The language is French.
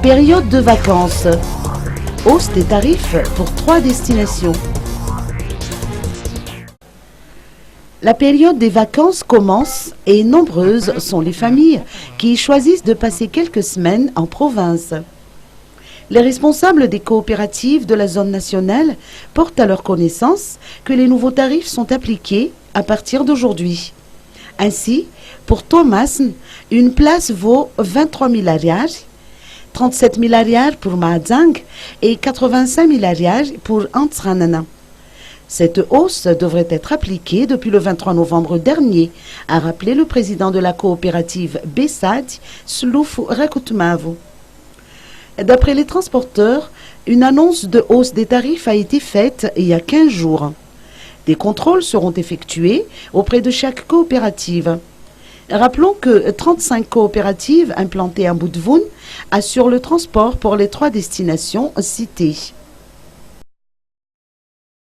Période de vacances. Hausse des tarifs pour 3 destinations. La période des vacances commence et nombreuses sont les familles qui choisissent de passer quelques semaines en province. Les responsables des coopératives de la zone nationale portent à leur connaissance que les nouveaux tarifs sont appliqués à partir d'aujourd'hui. Ainsi, pour Thomas, une place vaut 23 000 ariars, 37 000 ariars pour Maadzang et 85 000 ariars pour Antsranana. Cette hausse devrait être appliquée depuis le 23 novembre dernier, a rappelé le président de la coopérative Bessad, Slouf Rakutmavu. D'après les transporteurs, une annonce de hausse des tarifs a été faite il y a 15 jours. Des contrôles seront effectués auprès de chaque coopérative. Rappelons que 35 coopératives implantées à Budvun assurent le transport pour les 3 destinations citées.